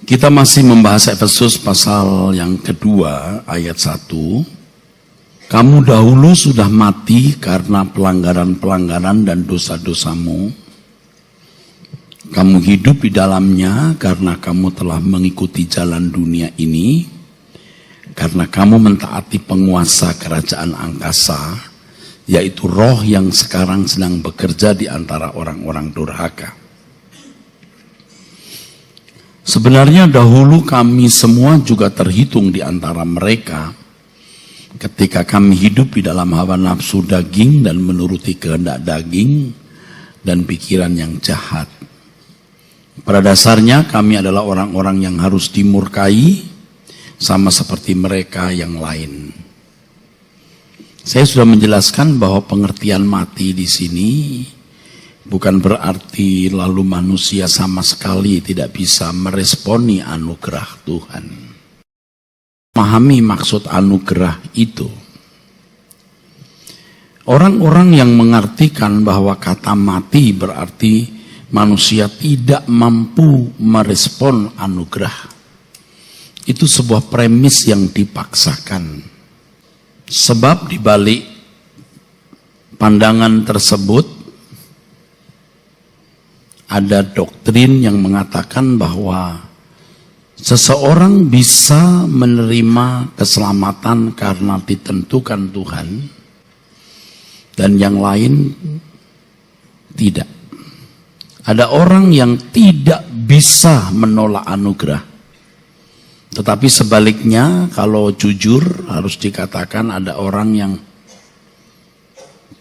Kita masih membahas Efesus pasal yang kedua ayat 1. Kamu dahulu sudah mati karena pelanggaran-pelanggaran dan dosa-dosamu. Kamu hidup di dalamnya karena kamu telah mengikuti jalan dunia ini. Karena kamu mentaati penguasa kerajaan angkasa, yaitu roh yang sekarang sedang bekerja di antara orang-orang durhaka. Sebenarnya dahulu kami semua juga terhitung di antara mereka ketika kami hidup di dalam hawa nafsu daging dan menuruti kehendak daging dan pikiran yang jahat. Pada dasarnya kami adalah orang-orang yang harus dimurkai sama seperti mereka yang lain. Saya sudah menjelaskan bahwa pengertian mati di sini bukan berarti lalu manusia sama sekali tidak bisa meresponi anugerah Tuhan. Memahami maksud anugerah itu. Orang-orang yang mengartikan bahwa kata mati berarti manusia tidak mampu merespon anugerah. Itu sebuah premis yang dipaksakan. Sebab di balik pandangan tersebut ada doktrin yang mengatakan bahwa seseorang bisa menerima keselamatan karena ditentukan Tuhan dan yang lain tidak. Ada orang yang tidak bisa menolak anugerah. Tetapi sebaliknya kalau jujur harus dikatakan ada orang yang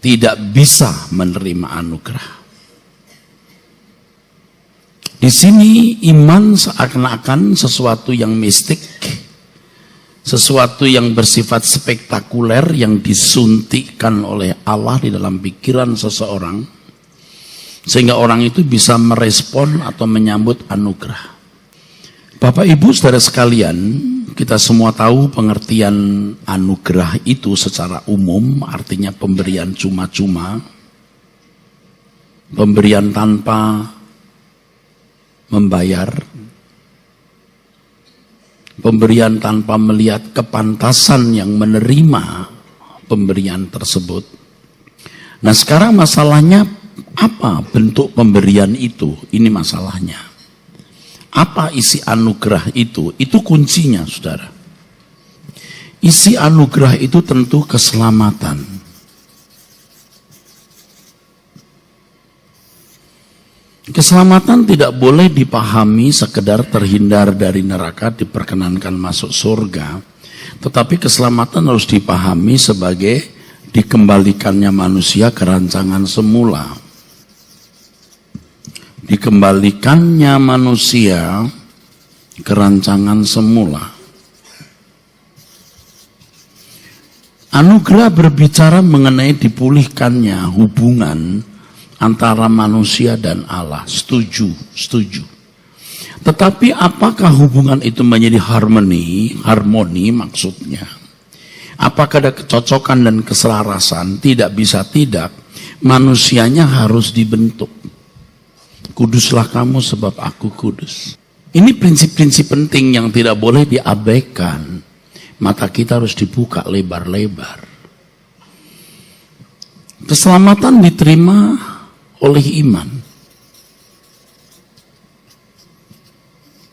tidak bisa menerima anugerah. Di sini iman seakan-akan sesuatu yang mistik, sesuatu yang bersifat spektakuler yang disuntikkan oleh Allah di dalam pikiran seseorang, sehingga orang itu bisa merespon atau menyambut anugerah. Bapak Ibu saudara sekalian, kita semua tahu pengertian anugerah itu secara umum, artinya pemberian cuma-cuma, pemberian tanpa membayar, pemberian tanpa melihat kepantasan yang menerima pemberian tersebut. Nah sekarang masalahnya apa bentuk pemberian itu? Ini masalahnya. Apa isi anugerah itu? Itu kuncinya saudara. Isi anugerah itu tentu keselamatan. Keselamatan tidak boleh dipahami sekedar terhindar dari neraka, diperkenankan masuk surga. Tetapi keselamatan harus dipahami sebagai dikembalikannya manusia ke rancangan semula. Dikembalikannya manusia ke rancangan semula. Anugerah berbicara mengenai dipulihkannya hubungan antara manusia dan Allah. Setuju. Tetapi apakah hubungan itu menjadi harmoni maksudnya? Apakah ada kecocokan dan keselarasan? Tidak bisa tidak. Manusianya harus dibentuk. Kuduslah kamu sebab aku kudus. Ini prinsip-prinsip penting yang tidak boleh diabaikan. Mata kita harus dibuka lebar-lebar. Keselamatan diterima oleh iman.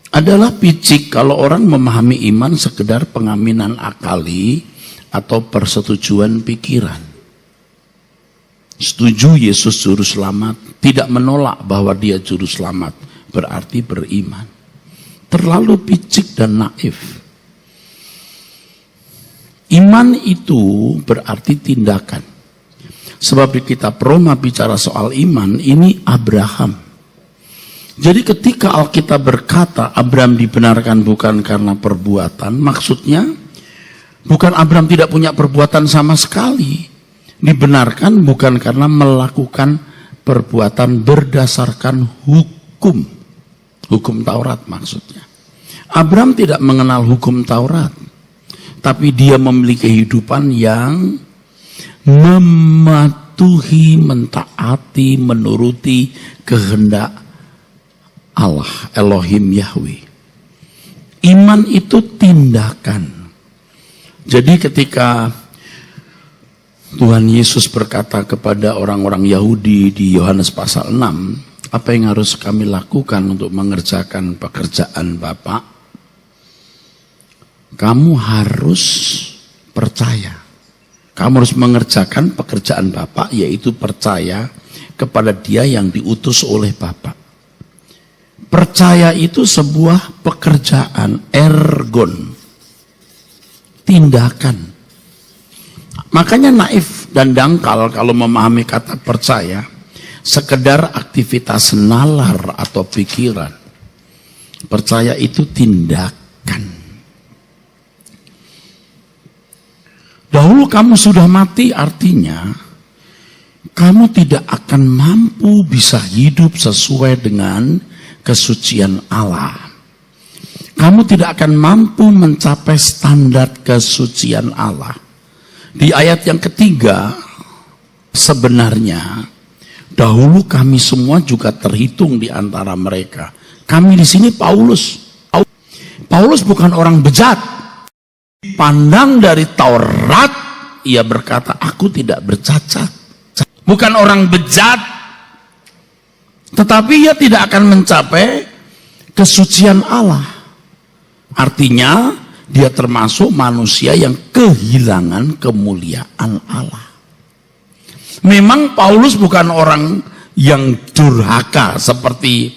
Adalah picik kalau orang memahami iman sekedar pengaminan akali atau persetujuan pikiran. Setuju Yesus juru selamat, tidak menolak bahwa dia juru selamat, berarti beriman. Terlalu picik dan naif. Iman itu berarti tindakan. Sebab di kitab Roma bicara soal iman, ini Abraham. Jadi ketika Alkitab berkata Abraham dibenarkan bukan karena perbuatan, maksudnya bukan Abraham tidak punya perbuatan sama sekali. Dibenarkan bukan karena melakukan perbuatan berdasarkan hukum. Hukum Taurat maksudnya. Abraham tidak mengenal hukum Taurat. Tapi dia memiliki kehidupan yang mematuhi, mentaati, menuruti kehendak Allah, Elohim Yahweh. Iman itu tindakan. Jadi ketika Tuhan Yesus berkata kepada orang-orang Yahudi di Yohanes pasal 6, apa yang harus kami lakukan untuk mengerjakan pekerjaan Bapa? Kamu harus percaya. Kamu harus mengerjakan pekerjaan Bapa, yaitu percaya kepada Dia yang diutus oleh Bapa. Percaya itu sebuah pekerjaan, ergon, tindakan. Makanya naif dan dangkal kalau memahami kata percaya sekedar aktivitas nalar atau pikiran. Percaya itu tindakan. Dahulu kamu sudah mati, artinya kamu tidak akan mampu bisa hidup sesuai dengan kesucian Allah. Kamu tidak akan mampu mencapai standar kesucian Allah. Di ayat yang ketiga, sebenarnya dahulu kami semua juga terhitung di antara mereka. Kami di sini Paulus. Paulus bukan orang bejat. Pandang dari Taurat, ia berkata, aku tidak bercacat. Bukan orang bejat, tetapi ia tidak akan mencapai kesucian Allah. Artinya, dia termasuk manusia yang kehilangan kemuliaan Allah. Memang Paulus bukan orang yang durhaka seperti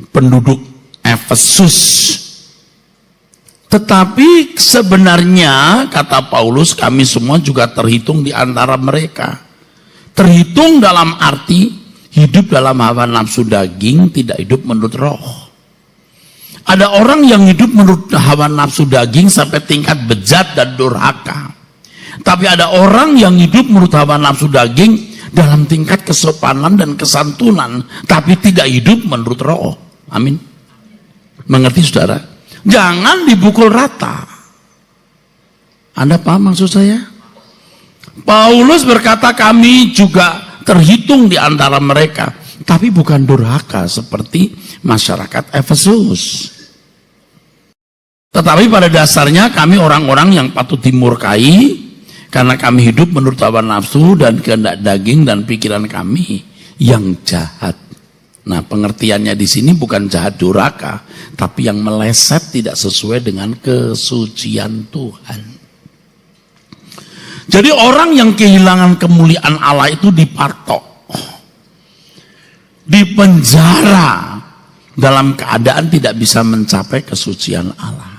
penduduk Efesus. Tetapi sebenarnya, kata Paulus, kami semua juga terhitung di antara mereka. Terhitung dalam arti hidup dalam hawa nafsu daging, tidak hidup menurut roh. Ada orang yang hidup menurut hawa nafsu daging sampai tingkat bejat dan durhaka. Tapi ada orang yang hidup menurut hawa nafsu daging dalam tingkat kesopanan dan kesantunan, tapi tidak hidup menurut roh. Amin. Mengerti saudara? Jangan dipukul rata. Anda paham maksud saya? Paulus berkata kami juga terhitung di antara mereka, tapi bukan durhaka seperti masyarakat Efesus. Tetapi pada dasarnya kami orang-orang yang patut dimurkai karena kami hidup menurut hawa nafsu dan kehendak daging dan pikiran kami yang jahat. Nah, pengertiannya di sini bukan jahat durhaka, tapi yang meleset tidak sesuai dengan kesucian Tuhan. Jadi orang yang kehilangan kemuliaan Allah itu dipatok, dipenjara dalam keadaan tidak bisa mencapai kesucian Allah.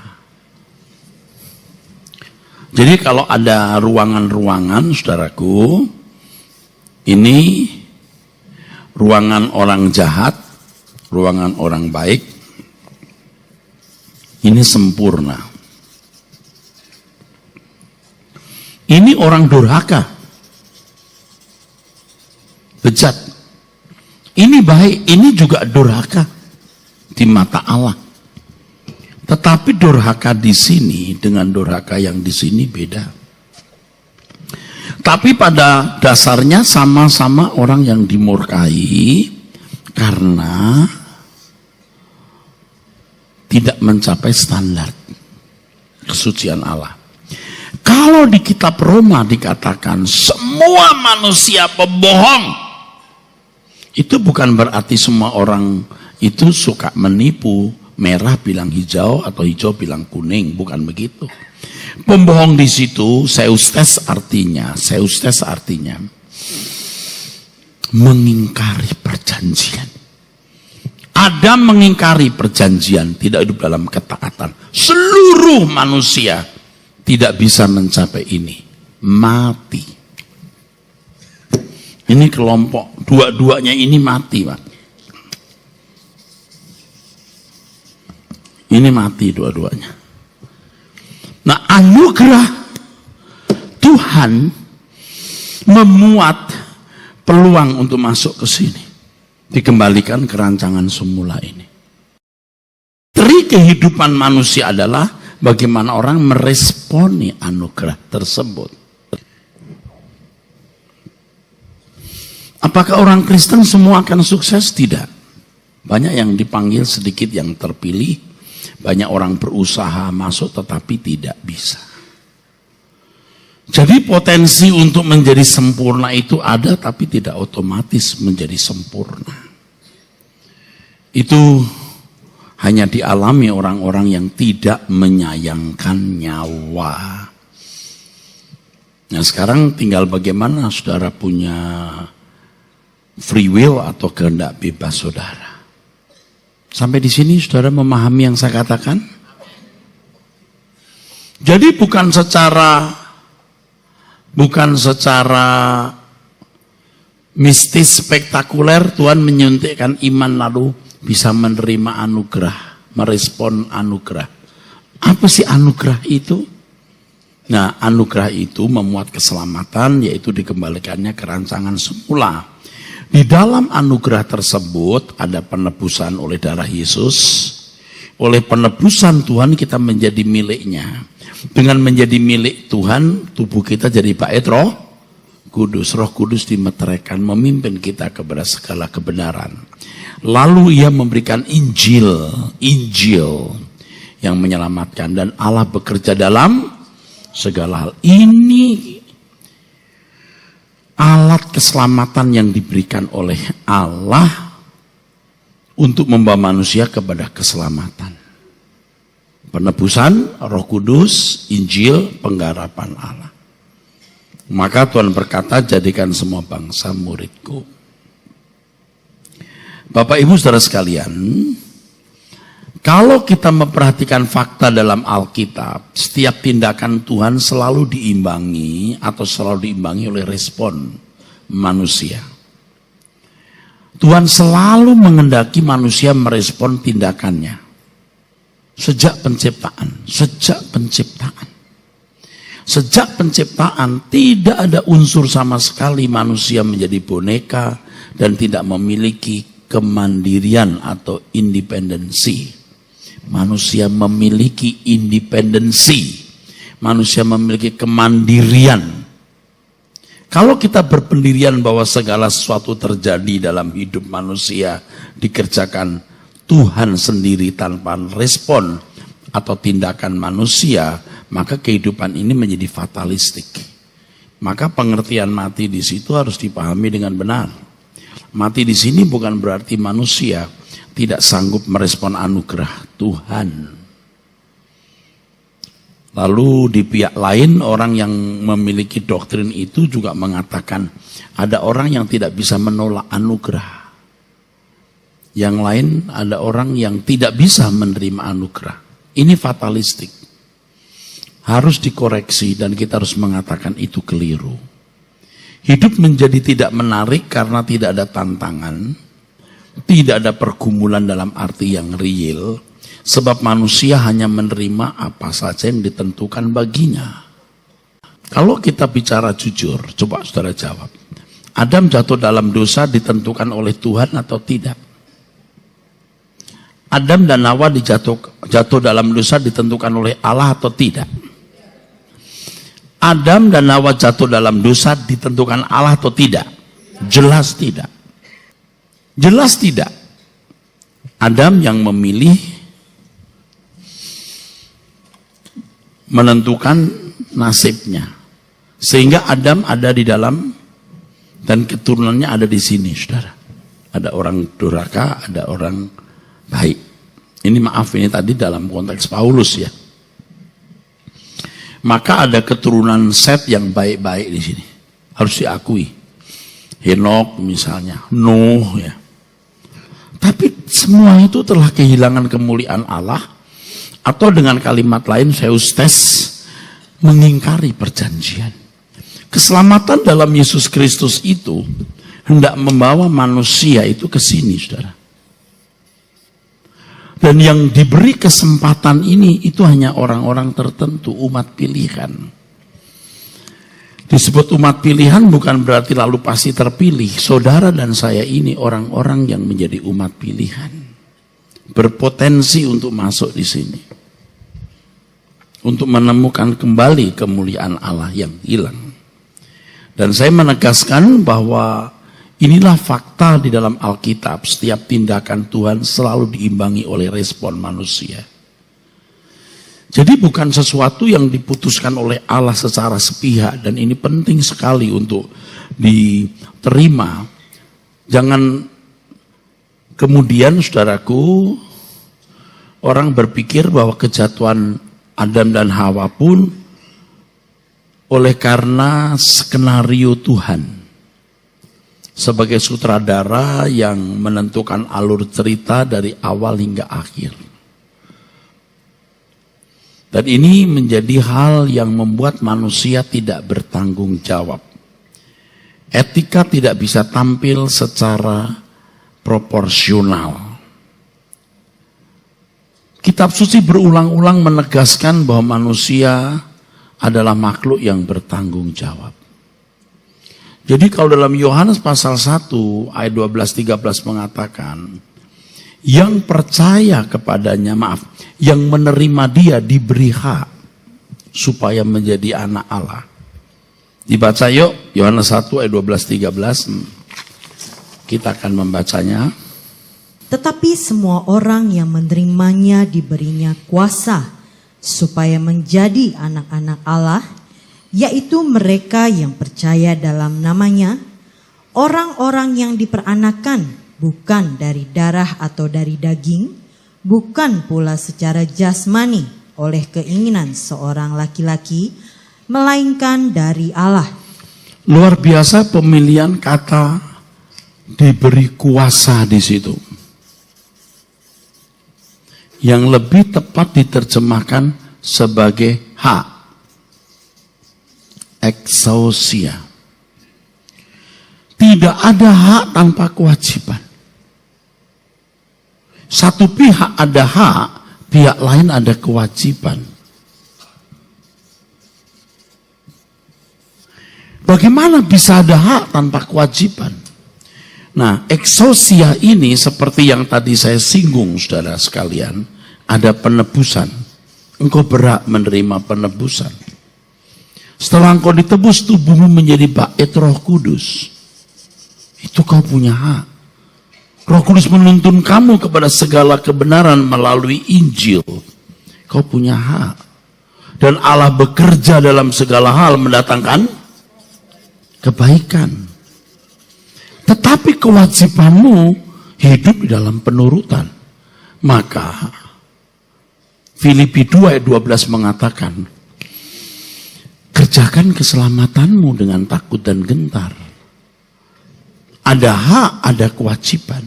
Jadi kalau ada ruangan-ruangan, saudaraku, ini ruangan orang jahat, ruangan orang baik, ini sempurna. Ini orang durhaka, bejat. Ini baik, ini juga durhaka di mata Allah. Tetapi durhaka di sini dengan durhaka yang di sini beda. Tapi pada dasarnya sama-sama orang yang dimurkai karena tidak mencapai standar kesucian Allah. Kalau di kitab Roma dikatakan semua manusia pembohong, itu bukan berarti semua orang itu suka menipu. Merah bilang hijau atau hijau bilang kuning, bukan begitu. Pembohong di situ seustes artinya mengingkari perjanjian. Adam mengingkari perjanjian, tidak hidup dalam ketaatan. Seluruh manusia tidak bisa mencapai ini, mati. Ini kelompok dua-duanya ini mati, Pak. Ini mati dua-duanya. Nah, anugerah Tuhan memuat peluang untuk masuk ke sini. Dikembalikan ke rancangan semula ini. Tri kehidupan manusia adalah bagaimana orang meresponi anugerah tersebut. Apakah orang Kristen semua akan sukses? Tidak. Banyak yang dipanggil, sedikit yang terpilih. Banyak orang berusaha masuk tetapi tidak bisa. Jadi potensi untuk menjadi sempurna itu ada tapi tidak otomatis menjadi sempurna. Itu hanya dialami orang-orang yang tidak menyayangkan nyawa. Nah sekarang tinggal bagaimana saudara punya free will atau kehendak bebas saudara. Sampai di sini saudara memahami yang saya katakan? Jadi bukan secara mistis spektakuler Tuhan menyuntikkan iman lalu bisa menerima anugerah, merespon anugerah. Apa sih anugerah itu? Nah, anugerah itu memuat keselamatan, yaitu dikembalikannya ke rancangan semula. Di dalam anugerah tersebut ada penebusan oleh darah Yesus. Oleh penebusan Tuhan kita menjadi miliknya. Dengan menjadi milik Tuhan, tubuh kita jadi bait Roh Kudus. Roh Kudus dimeteraikan, memimpin kita kepada segala kebenaran. Lalu ia memberikan Injil yang menyelamatkan. Dan Allah bekerja dalam segala hal. Ini alat keselamatan yang diberikan oleh Allah untuk membawa manusia kepada keselamatan. Penebusan, Roh Kudus, Injil, penggarapan Allah. Maka Tuhan berkata, jadikan semua bangsa muridku. Bapak Ibu saudara sekalian, kalau kita memperhatikan fakta dalam Alkitab, setiap tindakan Tuhan selalu diimbangi oleh respon manusia. Tuhan selalu mengendaki manusia merespon tindakannya. Sejak penciptaan. Sejak penciptaan tidak ada unsur sama sekali manusia menjadi boneka dan tidak memiliki kemandirian atau independensi. Manusia memiliki independensi. Manusia memiliki kemandirian. Kalau kita berpendirian bahwa segala sesuatu terjadi dalam hidup manusia dikerjakan Tuhan sendiri tanpa respon atau tindakan manusia, maka kehidupan ini menjadi fatalistik. Maka pengertian mati di situ harus dipahami dengan benar. Mati di sini bukan berarti manusia tidak sanggup merespon anugerah Tuhan. Lalu di pihak lain orang yang memiliki doktrin itu juga mengatakan ada orang yang tidak bisa menolak anugerah. Yang lain ada orang yang tidak bisa menerima anugerah. Ini fatalistik. Harus dikoreksi dan kita harus mengatakan itu keliru. Hidup menjadi tidak menarik karena tidak ada tantangan. Tidak ada pergumulan dalam arti yang real. Sebab manusia hanya menerima apa saja yang ditentukan baginya. Kalau kita bicara jujur, coba saudara jawab. Adam jatuh dalam dosa ditentukan oleh Tuhan atau tidak? Adam dan Hawa jatuh dalam dosa ditentukan oleh Allah atau tidak? Adam dan Hawa jatuh dalam dosa ditentukan Allah atau tidak? Jelas tidak. Jelas tidak. Adam yang memilih menentukan nasibnya. Sehingga Adam ada di dalam dan keturunannya ada di sini, saudara. Ada orang durhaka, ada orang baik. Ini maaf, ini tadi dalam konteks Paulus ya. Maka ada keturunan Set yang baik-baik di sini. Harus diakui. Henok misalnya, Nuh ya. Tapi semua itu telah kehilangan kemuliaan Allah. Atau dengan kalimat lain, Theustes mengingkari perjanjian. Keselamatan dalam Yesus Kristus itu hendak membawa manusia itu ke sini, saudara. Dan yang diberi kesempatan ini itu hanya orang-orang tertentu, umat pilihan. Disebut umat pilihan bukan berarti lalu pasti terpilih. Saudara dan saya ini orang-orang yang menjadi umat pilihan. Berpotensi untuk masuk di sini. Untuk menemukan kembali kemuliaan Allah yang hilang. Dan saya menegaskan bahwa inilah fakta di dalam Alkitab. Setiap tindakan Tuhan selalu diimbangi oleh respon manusia. Jadi bukan sesuatu yang diputuskan oleh Allah secara sepihak, dan ini penting sekali untuk diterima. Jangan kemudian saudaraku, orang berpikir bahwa kejatuhan Adam dan Hawa pun oleh karena skenario Tuhan. Sebagai sutradara yang menentukan alur cerita dari awal hingga akhir. Dan ini menjadi hal yang membuat manusia tidak bertanggung jawab. Etika tidak bisa tampil secara proporsional. Kitab suci berulang-ulang menegaskan bahwa manusia adalah makhluk yang bertanggung jawab. Jadi kalau dalam Yohanes pasal 1 ayat 12-13 mengatakan, yang percaya kepadanya, yang menerima dia diberi hak supaya menjadi anak Allah. Dibaca yuk, Yohanes 1 ayat 12-13. Kita akan membacanya. Tetapi semua orang yang menerimanya diberinya kuasa supaya menjadi anak-anak Allah, yaitu mereka yang percaya dalam namanya, orang-orang yang diperanakan bukan dari darah atau dari daging, bukan pula secara jasmani oleh keinginan seorang laki-laki, melainkan dari Allah. Luar biasa pemilihan kata diberi kuasa di situ. Yang lebih tepat diterjemahkan sebagai hak. Exousia. Tidak ada hak tanpa kewajiban. Satu pihak ada hak, pihak lain ada kewajiban. Bagaimana bisa ada hak tanpa kewajiban? Nah, exousia ini seperti yang tadi saya singgung, saudara sekalian, ada penebusan. Engkau berhak menerima penebusan. Setelah engkau ditebus, tubuhmu menjadi bait Roh Kudus. Itu kau punya hak. Roh Kudus menuntun kamu kepada segala kebenaran melalui Injil. Kau punya hak. Dan Allah bekerja dalam segala hal mendatangkan kebaikan. Tetapi kewajibanmu hidup di dalam penurutan. Maka Filipi 2 ayat 12 mengatakan, kerjakan keselamatanmu dengan takut dan gentar. Ada hak, ada kewajiban.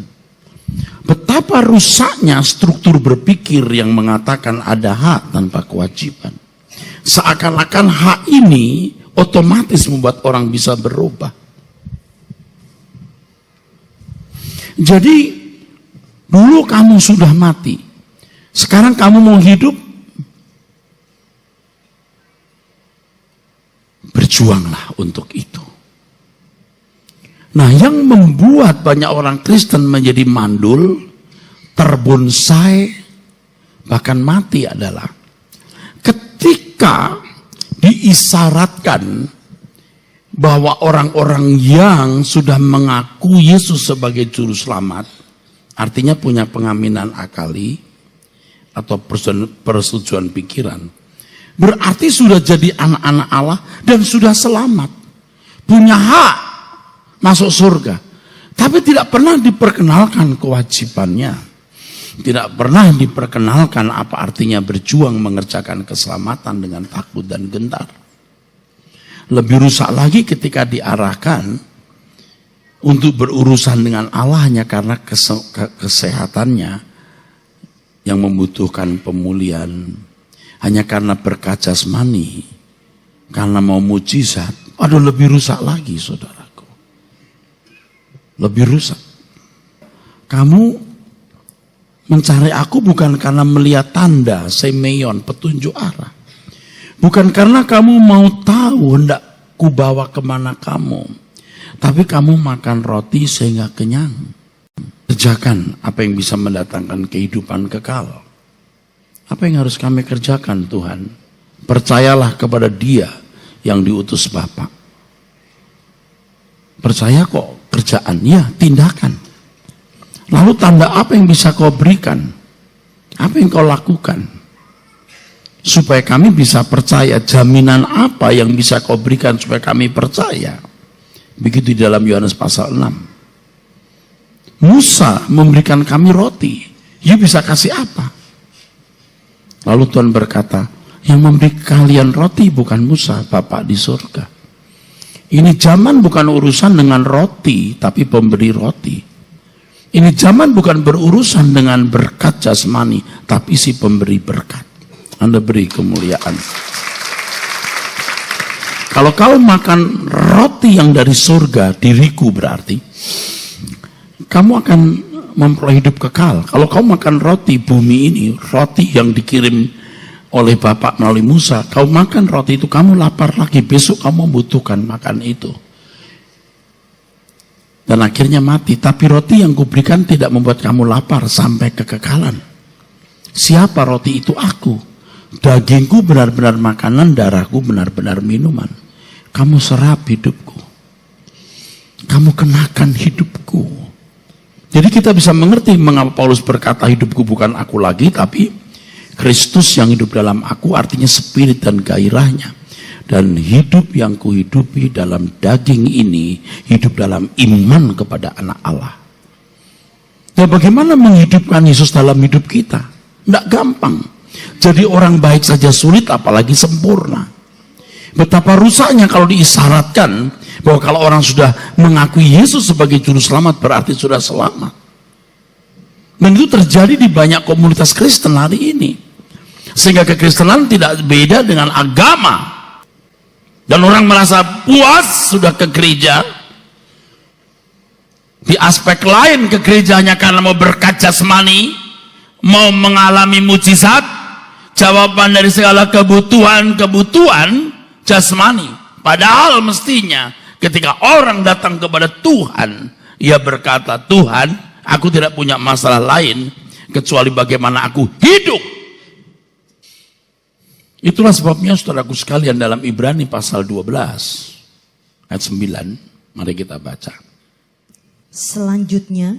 Betapa rusaknya struktur berpikir yang mengatakan ada hak tanpa kewajiban. Seakan-akan hak ini otomatis membuat orang bisa berubah. Jadi dulu kamu sudah mati, sekarang kamu mau hidup, berjuanglah untuk itu. Nah, yang membuat banyak orang Kristen menjadi mandul, terbonsai, bahkan mati adalah ketika diisyaratkan bahwa orang-orang yang sudah mengaku Yesus sebagai juru selamat, artinya punya pengaminan akali atau persetujuan pikiran, berarti sudah jadi anak-anak Allah dan sudah selamat, punya hak masuk surga. Tapi tidak pernah diperkenalkan kewajibannya, tidak pernah diperkenalkan apa artinya berjuang mengerjakan keselamatan dengan takut dan gentar. Lebih rusak lagi ketika diarahkan untuk berurusan dengan Allah hanya karena kesehatannya yang membutuhkan pemulihan, hanya karena berkat jasmani, karena mau mujizat. Aduh, lebih rusak lagi, saudaraku. Lebih rusak. Kamu mencari aku bukan karena melihat tanda, semeion, petunjuk arah. Bukan karena kamu mau tahu hendak kubawa kemana kamu. Tapi kamu makan roti sehingga kenyang. Kerjakan apa yang bisa mendatangkan kehidupan kekal. Apa yang harus kami kerjakan, Tuhan? Percayalah kepada Dia yang diutus Bapa. Percaya kok kerjaan, ya tindakan. Lalu tanda apa yang bisa kau berikan? Apa yang kau lakukan? supaya kami bisa percaya. Jaminan apa yang bisa kau berikan supaya kami percaya? Begitu di dalam Yohanes pasal 6. Musa memberikan kami roti. You bisa kasih apa? Lalu Tuhan berkata, yang memberi kalian roti bukan Musa, Bapa di surga. Ini zaman bukan urusan dengan roti, tapi pemberi roti. Ini zaman bukan berurusan dengan berkat jasmani, tapi si pemberi berkat. Anda beri kemuliaan. Kalau kau makan roti yang dari surga, diriku berarti, kamu akan memperoleh hidup kekal. Kalau kau makan roti bumi ini, roti yang dikirim oleh Bapak melalui Musa, kau makan roti itu, kamu lapar lagi, besok kamu membutuhkan makan itu. Dan akhirnya mati. Tapi roti yang kuberikan tidak membuat kamu lapar sampai kekekalan. Siapa roti itu? Aku. Dagingku benar-benar makanan, darahku benar-benar minuman. Kamu serap hidupku. Kamu kenakan hidupku. Jadi kita bisa mengerti mengapa Paulus berkata hidupku bukan aku lagi, tapi Kristus yang hidup dalam aku, artinya spirit dan gairahnya. Dan hidup yang kuhidupi dalam daging ini, hidup dalam iman kepada anak Allah. Dan bagaimana menghidupkan Yesus dalam hidup kita? Tidak gampang. Jadi orang baik saja sulit, apalagi sempurna. Betapa rusaknya kalau diisyaratkan bahwa kalau orang sudah mengakui Yesus sebagai juru selamat, berarti sudah selamat. Dan itu terjadi di banyak komunitas Kristen hari ini. Sehingga kekristenan tidak beda dengan agama. Dan orang merasa puas sudah ke gereja. Di aspek lain ke gerejanya karena mau berkat jasmani, mau mengalami mujizat, jawaban dari segala kebutuhan jasmani. Padahal mestinya ketika orang datang kepada Tuhan, ia berkata, Tuhan, aku tidak punya masalah lain kecuali bagaimana aku hidup. Itulah sebabnya saudaraku sekalian, dalam Ibrani pasal 12 ayat 9, mari kita baca. Selanjutnya,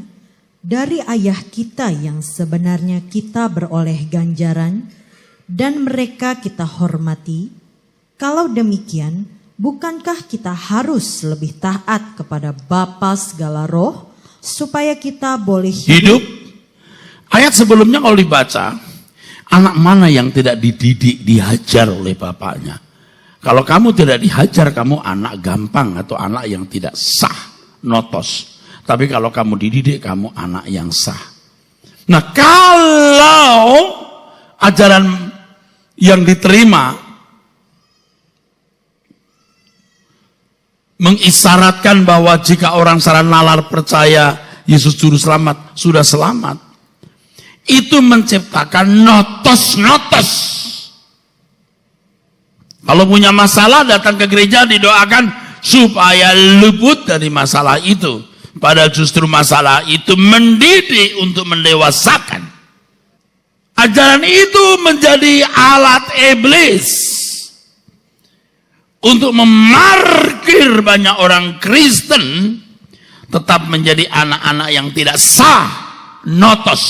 dari ayah kita yang sebenarnya kita beroleh ganjaran dan mereka kita hormati, kalau demikian, bukankah kita harus lebih taat kepada Bapa segala roh supaya kita boleh hidup? Ayat sebelumnya kalau dibaca, anak mana yang tidak dididik, dihajar oleh bapaknya? Kalau kamu tidak dihajar, kamu anak gampang atau anak yang tidak sah, notos. Tapi kalau kamu dididik, kamu anak yang sah. Nah, kalau ajaran yang diterima mengisyaratkan bahwa jika orang secara nalar percaya Yesus juru selamat, sudah selamat, itu menciptakan notos-notos. Kalau punya masalah, datang ke gereja, didoakan supaya luput dari masalah itu. Padahal justru masalah itu mendidik untuk mendewasakan. Ajaran itu menjadi alat iblis untuk memarkir banyak orang Kristen tetap menjadi anak-anak yang tidak sah, notos.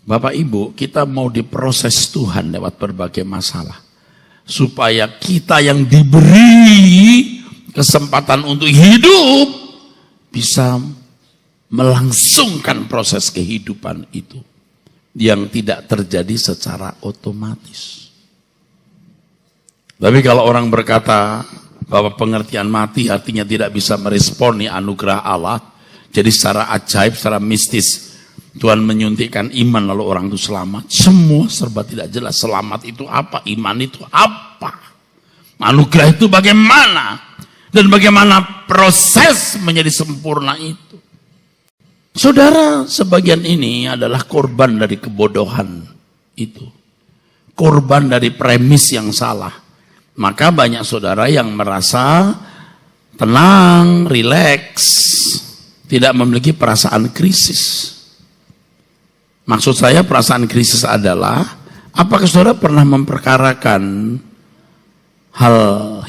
Bapak Ibu, kita mau diproses Tuhan lewat berbagai masalah. Supaya kita yang diberi kesempatan untuk hidup bisa melangsungkan proses kehidupan itu. Yang tidak terjadi secara otomatis. Tapi kalau orang berkata bahwa pengertian mati artinya tidak bisa meresponi anugerah Allah. Jadi secara ajaib, secara mistis, Tuhan menyuntikkan iman lalu orang itu selamat. Semua serba tidak jelas. Selamat itu apa? Iman itu apa? Anugerah itu bagaimana? Dan bagaimana proses menjadi sempurna itu? Saudara, sebagian ini adalah korban dari kebodohan itu. Korban dari premis yang salah. Maka banyak saudara yang merasa tenang, rileks, tidak memiliki perasaan krisis. Maksud saya perasaan krisis adalah, apakah saudara pernah memperkarakan hal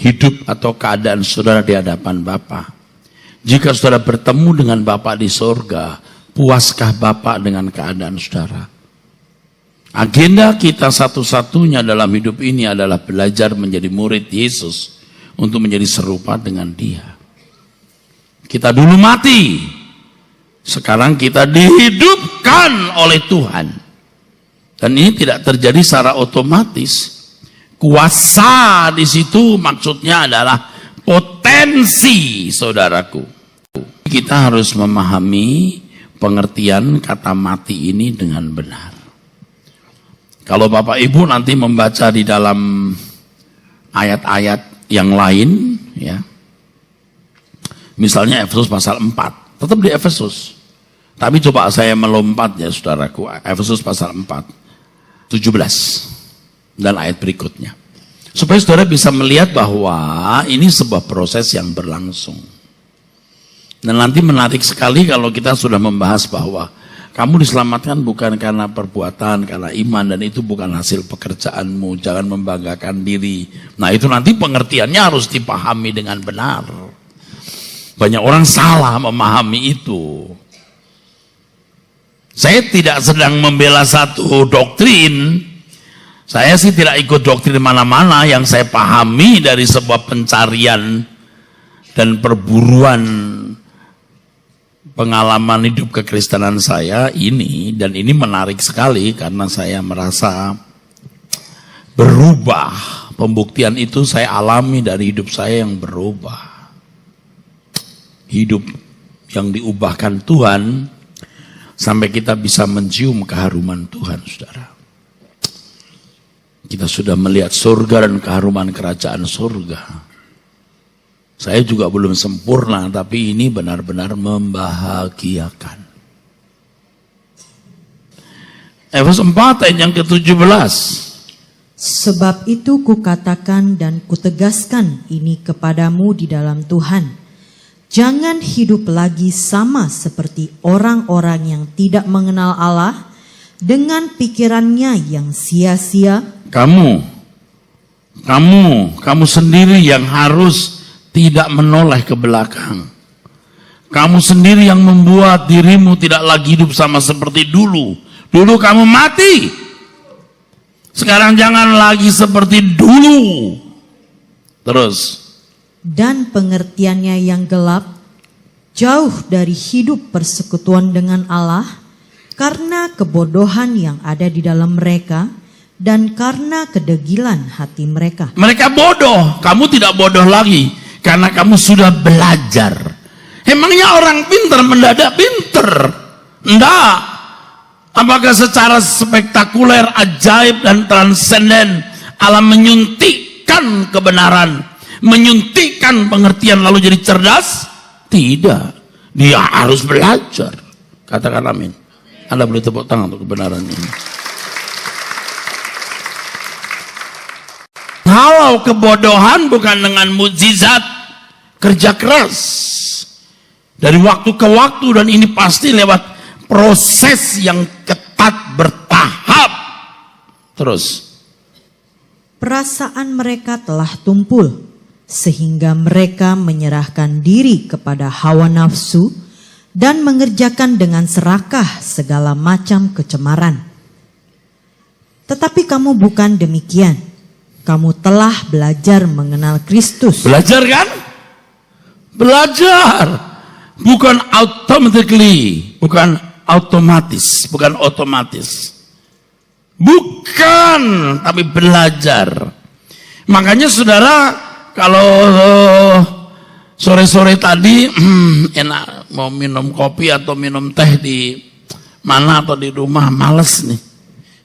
hidup atau keadaan saudara di hadapan Bapa? Jika saudara bertemu dengan Bapa di surga, puaskah Bapa dengan keadaan saudara? Agenda kita satu-satunya dalam hidup ini adalah belajar menjadi murid Yesus untuk menjadi serupa dengan Dia. Kita dulu mati, sekarang kita dihidupkan oleh Tuhan. Dan ini tidak terjadi secara otomatis. Kuasa di situ maksudnya adalah potensi, saudaraku. Kita harus memahami pengertian kata mati ini dengan benar. Kalau Bapak Ibu nanti membaca di dalam ayat-ayat yang lain, ya, misalnya Efesus pasal 4, tetap di Efesus. Tapi coba saya melompat ya saudaraku, Efesus pasal 4, 17. Dan ayat berikutnya. Supaya saudara bisa melihat bahwa ini sebuah proses yang berlangsung. Dan nanti menarik sekali kalau kita sudah membahas bahwa kamu diselamatkan bukan karena perbuatan, karena iman, dan itu bukan hasil pekerjaanmu, jangan membanggakan diri. Nah itu nanti pengertiannya harus dipahami dengan benar. Banyak orang salah memahami itu. Saya tidak sedang membela satu doktrin. Saya sih tidak ikut doktrin mana-mana. Yang saya pahami dari sebuah pencarian dan perburuan pengalaman hidup kekristenan saya ini, dan ini menarik sekali karena saya merasa berubah. Pembuktian itu saya alami dari hidup saya yang berubah. Hidup yang diubahkan Tuhan sampai kita bisa mencium keharuman Tuhan, saudara. Kita sudah melihat surga dan keharuman kerajaan surga. Saya juga belum sempurna, tapi ini benar-benar membahagiakan. Efesus 4 ayat yang ke-17. Sebab itu kukatakan dan kutegaskan ini kepadamu di dalam Tuhan. Jangan hidup lagi sama seperti orang-orang yang tidak mengenal Allah, dengan pikirannya yang sia-sia. Kamu sendiri yang harus tidak menoleh ke belakang. Kamu sendiri yang membuat dirimu tidak lagi hidup sama seperti dulu. Dulu kamu mati. Sekarang jangan lagi seperti dulu. Terus. Dan pengertiannya yang gelap, jauh dari hidup persekutuan dengan Allah, karena kebodohan yang ada di dalam mereka, dan karena kedegilan hati mereka. Mereka bodoh, kamu tidak bodoh lagi, karena kamu sudah belajar. Emangnya orang pintar mendadak pintar? Enggak. Apakah secara spektakuler, ajaib, dan transenden Allah menyuntikkan kebenaran, menyuntikkan pengertian lalu jadi cerdas? Tidak. Dia harus belajar. Katakan amin. Anda boleh tepuk tangan untuk kebenaran ini. Kalau kebodohan bukan dengan mukjizat, kerja keras dari waktu ke waktu, dan ini pasti lewat proses yang ketat bertahap. Terus. Perasaan mereka telah tumpul, sehingga mereka menyerahkan diri kepada hawa nafsu, dan mengerjakan dengan serakah segala macam kecemaran. Tetapi kamu bukan demikian. Kamu telah belajar mengenal Kristus. Belajar kan? Belajar. Bukan automatically. Bukan otomatis. Bukan otomatis. Bukan. Tapi belajar. Makanya saudara, kalau sore-sore tadi enak mau minum kopi atau minum teh di mana atau di rumah, males nih.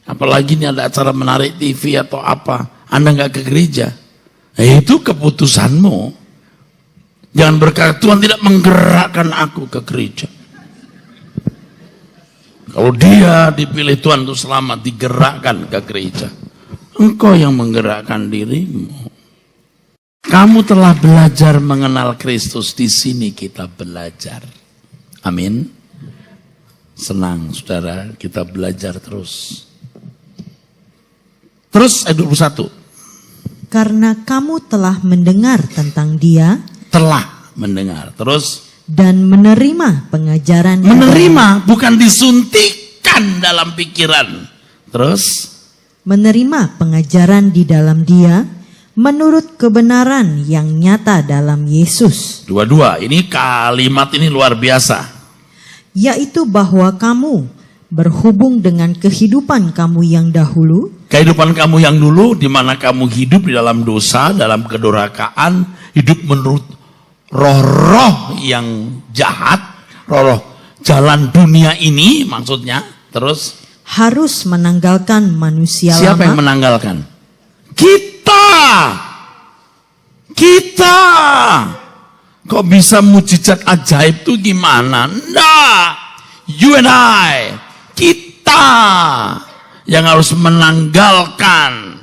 Apalagi ini ada acara menarik TV atau apa, Anda nggak ke gereja. Itu keputusanmu. Jangan berkata Tuhan tidak menggerakkan aku ke gereja. Kalau dia dipilih Tuhan untuk selamat, digerakkan ke gereja. Engkau yang menggerakkan dirimu. Kamu telah belajar mengenal Kristus. Di sini kita belajar. Amin. Senang saudara, kita belajar terus. Terus ayat 21. Karena kamu telah mendengar tentang Dia. Telah mendengar. Terus. Dan menerima pengajaran. Menerima, bukan disuntikkan dalam pikiran. Terus menerima pengajaran di dalam Dia menurut kebenaran yang nyata dalam Yesus, dua-dua, ini kalimat ini luar biasa. yaitu bahwa kamu berhubung dengan kehidupan kamu yang dahulu, Kehidupan kamu yang dulu, di mana kamu hidup di dalam dosa, dalam kedurhakaan, hidup menurut roh-roh yang jahat, roh-roh jalan dunia ini maksudnya. Terus harus menanggalkan manusia siapa yang lama. menanggalkan? Kita. Kok bisa mujizat ajaib itu gimana? Nah, you and I, kita yang harus menanggalkan,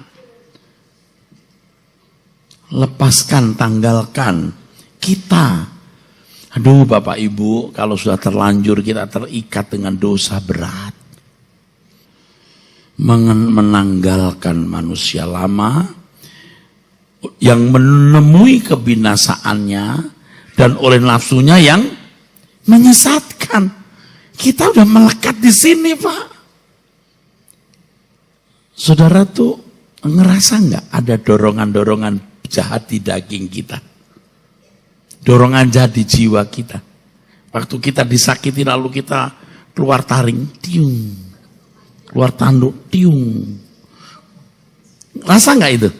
lepaskan, tanggalkan kita. Aduh Bapak Ibu, kalau sudah terlanjur kita terikat dengan dosa berat, menanggalkan manusia lama yang menemui kebinasaannya dan oleh nafsunya yang menyesatkan. Kita udah melekat di sini, Pak. Saudara tuh ngerasa nggak ada dorongan-dorongan jahat di daging kita? Dorongan jahat di jiwa kita. Waktu kita disakiti lalu kita keluar taring, tiung. Keluar tanduk, tiung. Rasa nggak itu?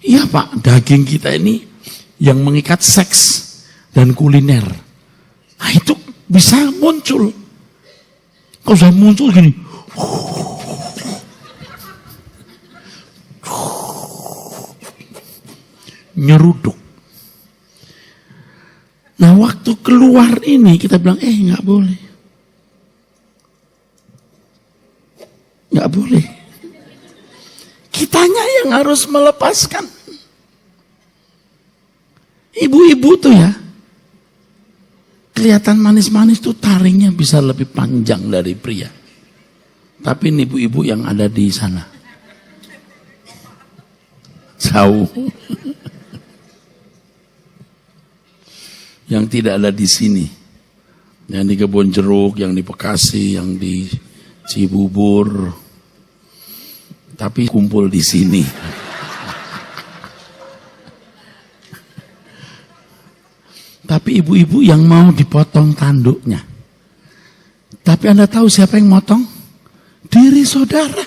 Iya Pak, daging kita ini yang mengikat seks dan kuliner. Nah itu bisa muncul. Kalau sudah muncul gini, nyeruduk. Nah waktu keluar ini kita bilang, nggak boleh. Nggak boleh. Kitanya yang harus melepaskan. Ibu-ibu tuh ya, kelihatan manis-manis tuh taringnya bisa lebih panjang dari pria. Tapi ini ibu-ibu yang ada di sana. Jauh. Yang tidak ada di sini. Yang di Kebon Jeruk, yang di Bekasi, yang di Cibubur. Tapi kumpul di sini. Tapi ibu-ibu yang mau dipotong tanduknya. Tapi Anda tahu siapa yang motong? Diri saudara.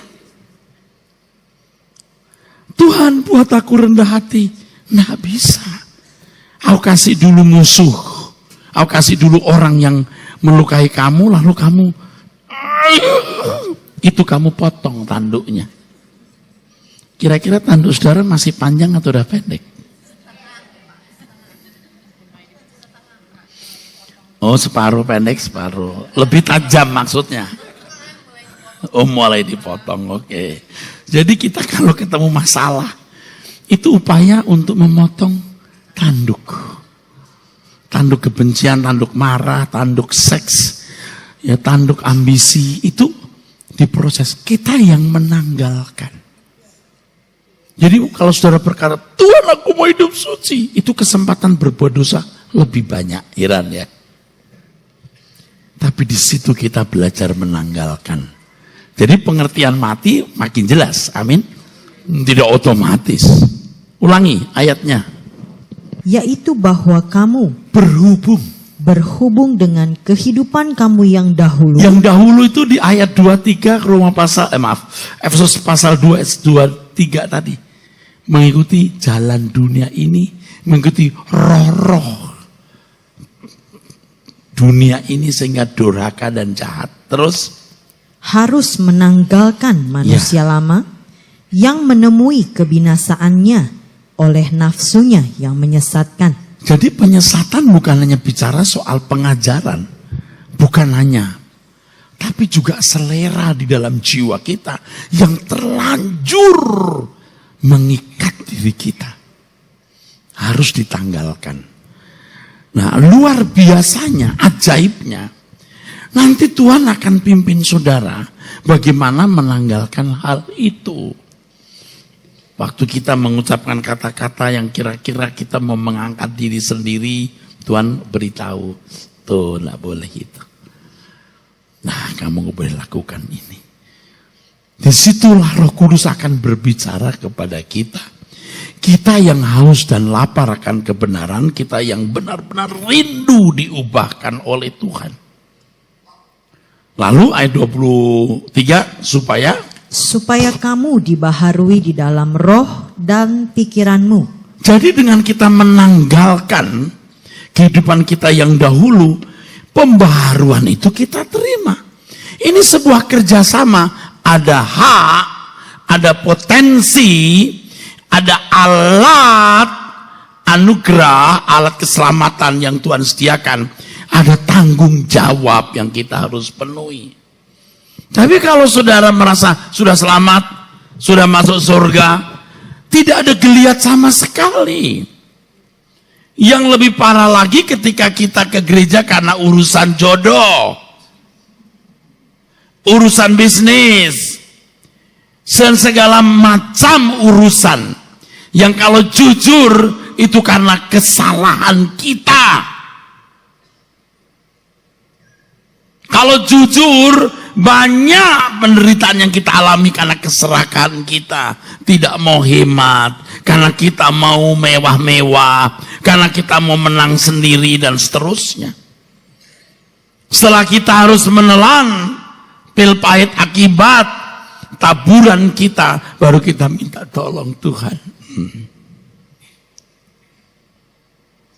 Tuhan buat aku rendah hati. Nggak bisa. Aku kasih dulu musuh. Aku kasih dulu orang yang melukai kamu. Lalu kamu. Itu kamu potong tanduknya. Kira-kira tanduk saudara masih panjang atau udah pendek? Oh separuh pendek, separuh. Lebih tajam maksudnya. Oh mulai dipotong, oke. Jadi kita kalau ketemu masalah, itu upaya untuk memotong tanduk. Tanduk kebencian, tanduk marah, tanduk seks, ya tanduk ambisi, itu diproses. Kita yang menanggalkan. Jadi kalau saudara berkata, Tuhan aku mau hidup suci, itu kesempatan berbuat dosa lebih banyak, Iran ya. Tapi di situ kita belajar menanggalkan. Jadi pengertian mati makin jelas. Amin. Tidak otomatis. Ulangi ayatnya. yaitu bahwa kamu berhubung dengan kehidupan kamu yang dahulu. Yang dahulu itu di ayat 23 Efesus pasal 2 ayat 23 tadi. Mengikuti jalan dunia ini, mengikuti roh-roh dunia ini sehingga durhaka dan jahat. Terus harus menanggalkan manusia lama yang menemui kebinasaannya oleh nafsunya yang menyesatkan. jadi penyesatan bukan hanya bicara soal pengajaran, bukan hanya, tapi juga selera di dalam jiwa kita yang terlanjur mengikat diri kita. Harus ditanggalkan. Nah, luar biasanya, ajaibnya, nanti Tuhan akan pimpin saudara bagaimana menanggalkan hal itu. Waktu kita mengucapkan kata-kata yang kira-kira kita mau mengangkat diri sendiri, Tuhan beritahu, tuh enggak boleh itu. Nah, kamu boleh lakukan ini. Disitulah Roh Kudus akan berbicara kepada kita. Kita yang haus dan lapar akan kebenaran, kita yang benar-benar rindu diubahkan oleh Tuhan. Lalu ayat 23, supaya kamu dibaharui di dalam roh dan pikiranmu. Jadi dengan kita menanggalkan kehidupan kita yang dahulu, pembaharuan itu kita terima. Ini sebuah kerjasama. Ada hak, ada potensi, ada alat anugerah, alat keselamatan yang Tuhan sediakan. Ada tanggung jawab yang kita harus penuhi. Tapi kalau saudara merasa sudah selamat, sudah masuk surga, tidak ada geliat sama sekali. Yang lebih parah lagi ketika kita ke gereja karena urusan jodoh, urusan bisnis, dan segala macam urusan yang kalau jujur itu karena kesalahan kita. Kalau jujur, banyak penderitaan yang kita alami karena keserakahan kita. Tidak mau hemat, karena kita mau mewah-mewah, karena kita mau menang sendiri dan seterusnya. Setelah kita harus menelan pil pahit akibat taburan kita, baru kita minta tolong Tuhan.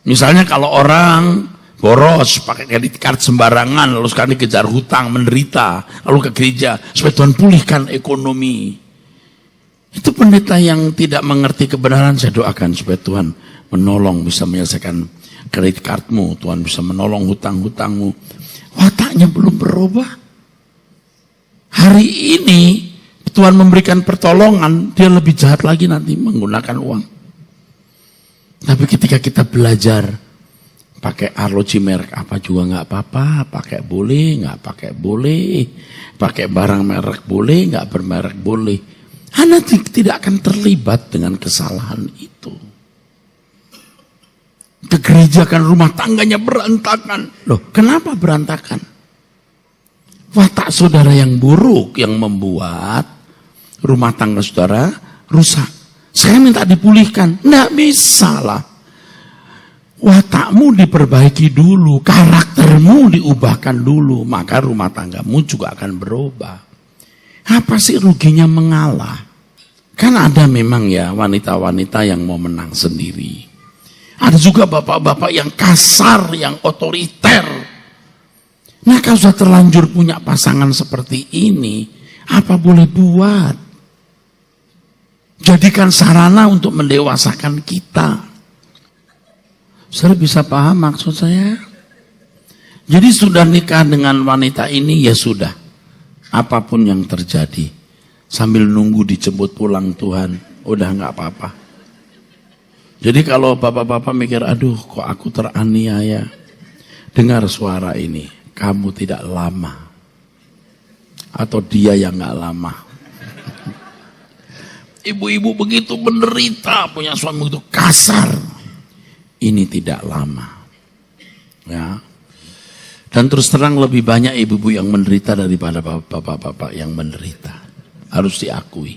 Misalnya kalau orang boros, pakai kredit card sembarangan, lalu sekarang dikejar hutang, menderita, lalu ke gereja supaya Tuhan pulihkan ekonomi. Itu pendeta yang tidak mengerti kebenaran. Saya doakan supaya Tuhan menolong, bisa menyelesaikan kredit cardmu, Tuhan bisa menolong hutang-hutangmu. Wataknya belum berubah. Hari ini Tuhan memberikan pertolongan, dia lebih jahat lagi nanti menggunakan uang. Tapi ketika kita belajar pakai arloji merek apa juga nggak apa-apa, pakai boleh, nggak pakai boleh, pakai barang merek boleh, nggak bermerek boleh. Anda tidak akan terlibat dengan kesalahan itu. Ke gereja kan rumah tangganya berantakan. Loh, kenapa berantakan? Watak saudara yang buruk yang membuat rumah tangga saudara rusak. Saya minta dipulihkan. Nggak bisa lah. Watakmu diperbaiki dulu, karaktermu diubahkan dulu, maka rumah tanggamu juga akan berubah. Apa sih ruginya mengalah? Kan ada memang ya wanita-wanita yang mau menang sendiri. Ada juga bapak-bapak yang kasar, yang otoriter. Nah, kalau sudah terlanjur punya pasangan seperti ini, apa boleh buat? Jadikan sarana untuk mendewasakan kita. Saudara bisa paham maksud saya? Jadi sudah nikah dengan wanita ini, ya sudah. Apapun yang terjadi. Sambil nunggu dijemput pulang Tuhan, udah gak apa-apa. Jadi kalau bapak-bapak mikir, aduh kok aku teraniaya. Dengar suara ini. Kamu tidak lama. Atau dia yang gak lama. Ibu-ibu begitu menderita, punya suami begitu kasar. Ini tidak lama. Ya. Dan terus terang lebih banyak ibu-ibu yang menderita daripada bapak-bapak yang menderita. Harus diakui.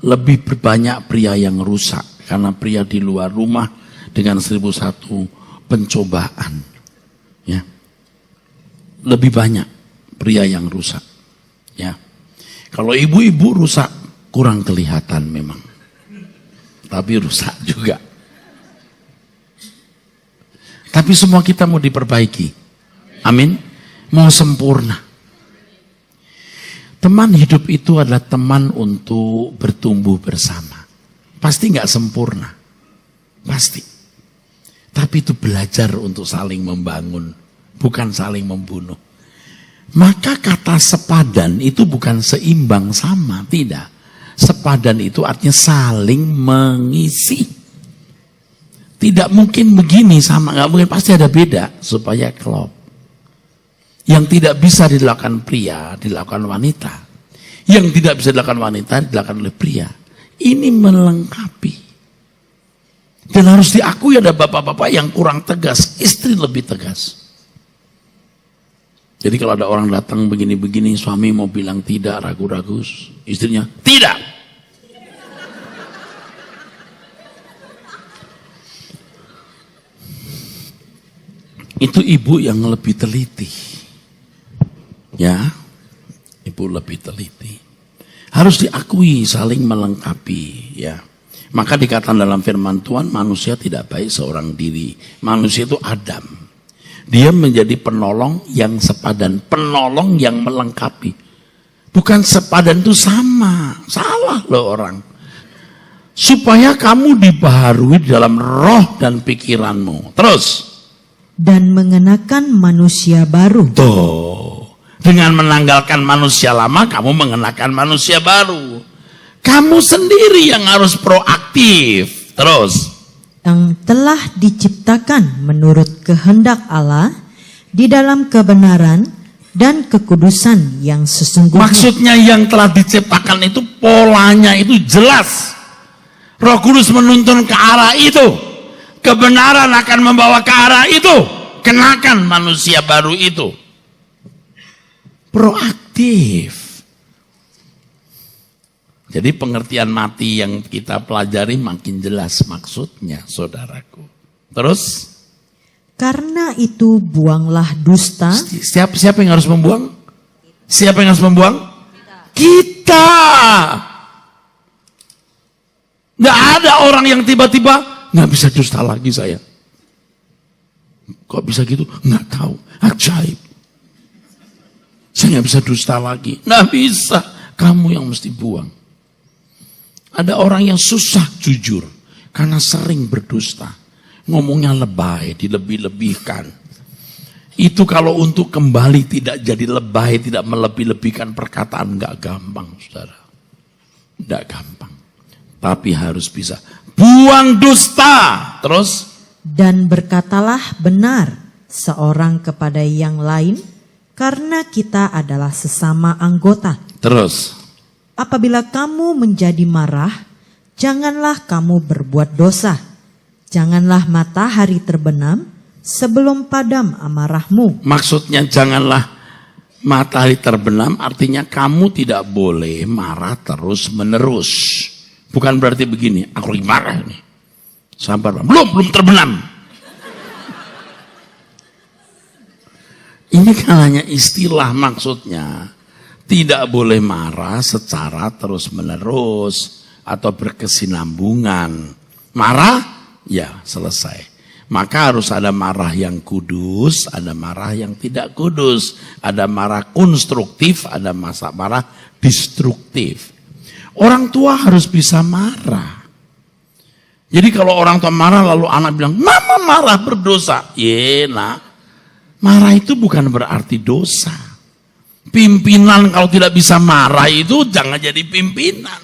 Lebih banyak pria yang rusak. Karena pria di luar rumah dengan 1001 pencobaan. Ya. Lebih banyak pria yang rusak. Ya. Kalau ibu-ibu rusak, kurang kelihatan memang. Tapi rusak juga. Tapi semua kita mau diperbaiki. Amin. Mau sempurna. Teman hidup itu adalah teman untuk bertumbuh bersama. Pasti gak sempurna. Pasti. Tapi itu belajar untuk saling membangun. Bukan saling membunuh. Maka kata sepadan itu bukan seimbang sama, tidak. Sepadan itu artinya saling mengisi. Tidak mungkin begini sama, nggak mungkin, pasti ada beda supaya klop. Yang tidak bisa dilakukan pria, dilakukan wanita. Yang tidak bisa dilakukan wanita, dilakukan oleh pria. Ini melengkapi. Dan harus diakui ada bapak-bapak yang kurang tegas, istri lebih tegas. Jadi kalau ada orang datang begini-begini, suami mau bilang tidak, ragu-ragu, istrinya tidak. Itu ibu yang lebih teliti. Ya, ibu lebih teliti. Harus diakui, saling melengkapi. Ya, maka dikatakan dalam firman Tuhan, manusia tidak baik seorang diri. Manusia itu Adam. Dia menjadi penolong yang sepadan, penolong yang melengkapi. Bukan sepadan itu sama, salah loh orang. Supaya kamu dibaharui dalam roh dan pikiranmu. Terus. Dan mengenakan manusia baru. Tuh, dengan menanggalkan manusia lama, kamu mengenakan manusia baru. Kamu sendiri yang harus proaktif. Terus. Yang telah diciptakan menurut kehendak Allah di dalam kebenaran dan kekudusan yang sesungguhnya. Maksudnya yang telah diciptakan itu polanya itu jelas. Roh Kudus menuntun ke arah itu. Kebenaran akan membawa ke arah itu. Kenakan manusia baru itu. Proaktif. Jadi pengertian mati yang kita pelajari makin jelas maksudnya, saudaraku. Terus? Karena itu buanglah dusta. Siapa yang harus membuang? Siapa yang harus membuang? Kita. Nggak ada orang yang tiba-tiba nggak bisa dusta lagi saya. Kok bisa gitu? Nggak tahu. Ajaib. Saya nggak bisa dusta lagi. Nggak bisa. Kamu yang mesti buang. Ada orang yang susah jujur karena sering berdusta. Ngomongnya lebay, dilebih-lebihkan. Itu kalau untuk kembali tidak jadi lebay, tidak melebih-lebihkan perkataan, nggak gampang, saudara. Nggak gampang. Tapi harus bisa. Buang dusta. Terus? Dan berkatalah benar seorang kepada yang lain, karena kita adalah sesama anggota. Terus? Apabila kamu menjadi marah, janganlah kamu berbuat dosa. Janganlah matahari terbenam sebelum padam amarahmu. Maksudnya janganlah matahari terbenam, artinya kamu tidak boleh marah terus menerus. Bukan berarti begini, aku lagi marah nih. Sabar, belum terbenam. Ini kan hanya istilah maksudnya. Tidak boleh marah secara terus-menerus atau berkesinambungan. Marah, ya selesai. Maka harus ada marah yang kudus, ada marah yang tidak kudus. Ada marah konstruktif, ada marah destruktif. Orang tua harus bisa marah. Jadi kalau orang tua marah lalu anak bilang, mama marah berdosa. Nak, marah itu bukan berarti dosa. Pimpinan kalau tidak bisa marah itu jangan jadi pimpinan.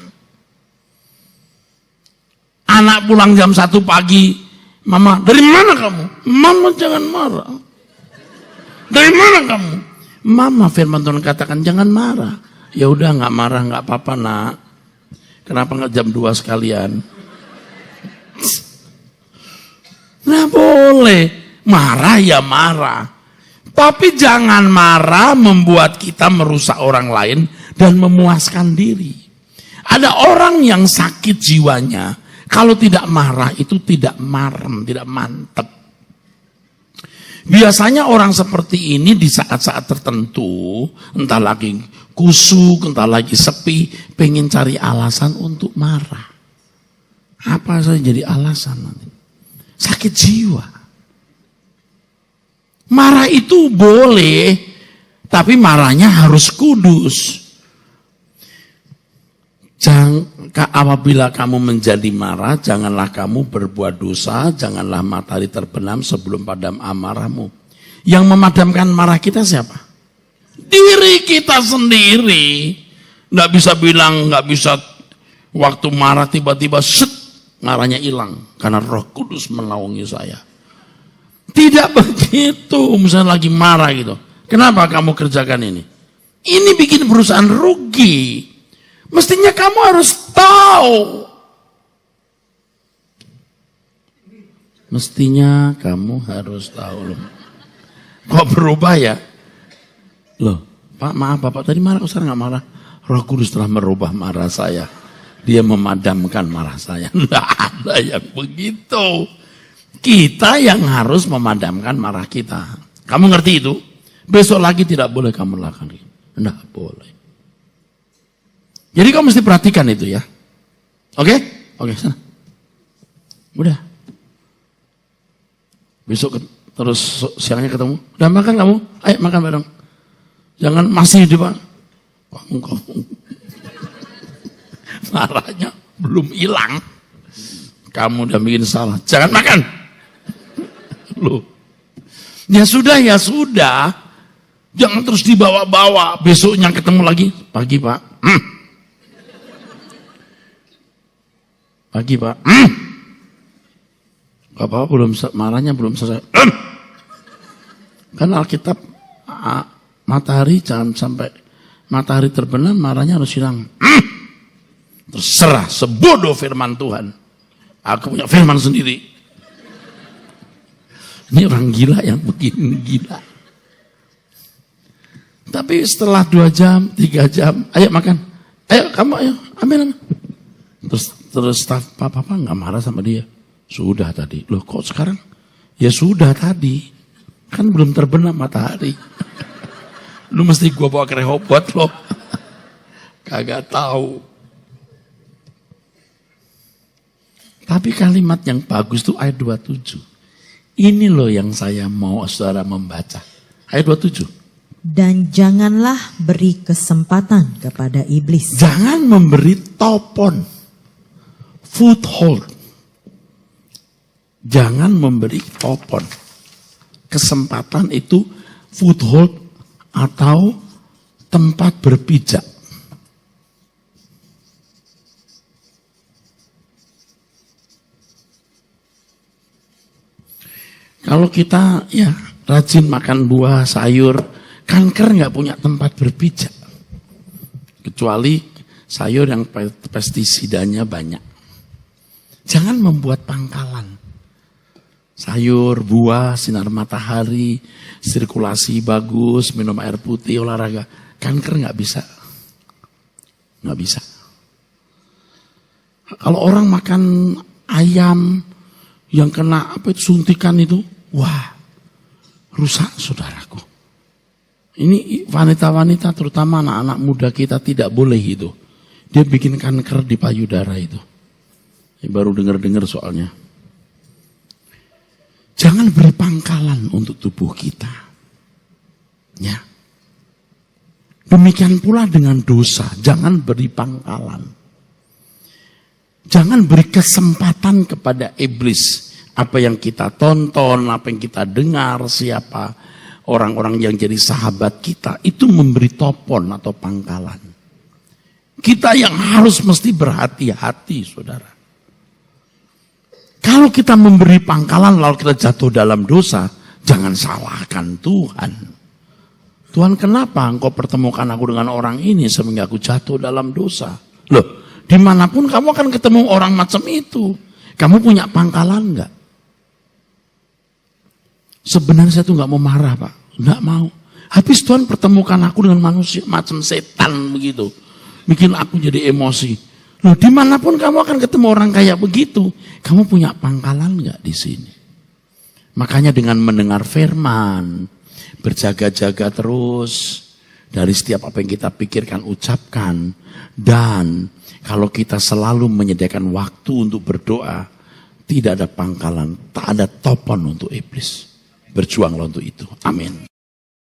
Anak pulang jam 1 pagi, mama, dari mana kamu? Mama jangan marah. Dari mana kamu? Mama, firman Tuhan katakan jangan marah. Ya udah nggak marah nggak apa-apa nak. Kenapa nggak jam 2 sekalian? Nah boleh marah ya marah. Tapi jangan marah membuat kita merusak orang lain dan memuaskan diri. Ada orang yang sakit jiwanya, kalau tidak marah itu tidak marem, tidak mantep. Biasanya orang seperti ini di saat-saat tertentu, entah lagi kusuk, entah lagi sepi, pengen cari alasan untuk marah. Apa saja jadi alasan nanti? Sakit jiwa. Marah itu boleh, tapi marahnya harus kudus. Apabila kamu menjadi marah, janganlah kamu berbuat dosa, janganlah matahari terbenam sebelum padam amarahmu. Yang memadamkan marah kita siapa? Diri kita sendiri. Nggak bisa bilang, nggak bisa waktu marah tiba-tiba marahnya hilang. Karena Roh Kudus menaungi saya. Tidak begitu, misalnya lagi marah gitu. Kenapa kamu kerjakan ini? Ini bikin perusahaan rugi. Mestinya kamu harus tahu. Mestinya kamu harus tahu. Kok berubah ya? Loh, Pak maaf Bapak tadi marah, kok sekarang gak marah? Roh Kudus telah merubah marah saya. Dia memadamkan marah saya. Tidak ada yang begitu. Kita yang harus memadamkan marah kita. Kamu ngerti itu? Besok lagi tidak boleh kamu lakukan. Tidak boleh. Jadi kamu mesti perhatikan itu ya. Oke? Oke, sana. Udah. Besok terus siangnya ketemu. Udah makan kamu? Ayo makan bareng. Jangan masih di Pak. Kamu. Marahnya belum hilang. Kamu udah bikin salah. Jangan makan. Loh. Ya sudah. Jangan terus dibawa-bawa. Besoknya ketemu lagi. Pagi Pak. Pagi Pak. Bapak belum marahnya belum selesai. Kan Alkitab matahari jangan sampai matahari terbenam marahnya harus hilang. Terserah, sebodoh firman Tuhan. Aku punya firman sendiri. Ini orang gila yang begini gila. Tapi setelah 2 jam, 3 jam, ayo makan. Ayo kamu ayo, ambil. Terus staf papa nggak marah sama dia. Sudah tadi. Loh kok sekarang? Ya sudah tadi. Kan belum terbenam matahari. Lu mesti gua bawa ke Rehoboth loh. Kagak tahu. Tapi kalimat yang bagus tuh ayat 27. Ini loh yang saya mau saudara membaca. Ayat 27. Dan janganlah beri kesempatan kepada iblis. Jangan memberi topon. Foothold. Jangan memberi topon. Kesempatan itu foothold atau tempat berpijak. Kalau kita ya rajin makan buah, sayur, kanker nggak punya tempat berpijak. Kecuali sayur yang pestisidanya banyak. Jangan membuat pangkalan. Sayur, buah, sinar matahari, sirkulasi bagus, minum air putih, olahraga. Kanker nggak bisa. Nggak bisa. Kalau orang makan ayam yang kena suntikan itu, wah, rusak saudaraku. Ini wanita-wanita terutama anak-anak muda kita tidak boleh itu. Dia bikin kanker di payudara itu. Ini baru dengar-dengar soalnya. Jangan beri pangkalan untuk tubuh kita. Ya. Demikian pula dengan dosa, jangan beri pangkalan. Jangan beri kesempatan kepada iblis. Apa yang kita tonton, apa yang kita dengar, siapa orang-orang yang jadi sahabat kita, itu memberi topon atau pangkalan. Kita yang harus mesti berhati-hati, saudara. Kalau kita memberi pangkalan lalu kita jatuh dalam dosa, jangan salahkan Tuhan. Tuhan, kenapa engkau pertemukan aku dengan orang ini sehingga aku jatuh dalam dosa? Loh, dimanapun kamu akan ketemu orang macam itu. Kamu punya pangkalan enggak? Sebenarnya saya tuh enggak mau marah Pak. Enggak mau. Habis Tuhan pertemukan aku dengan manusia macam setan begitu. Bikin aku jadi emosi. Loh, dimanapun kamu akan ketemu orang kayak begitu. Kamu punya pangkalan enggak di sini? Makanya dengan mendengar firman, berjaga-jaga terus dari setiap apa yang kita pikirkan, ucapkan. Dan kalau kita selalu menyediakan waktu untuk berdoa, tidak ada pangkalan, tak ada topon untuk iblis. Berjuanglah untuk itu. Amin.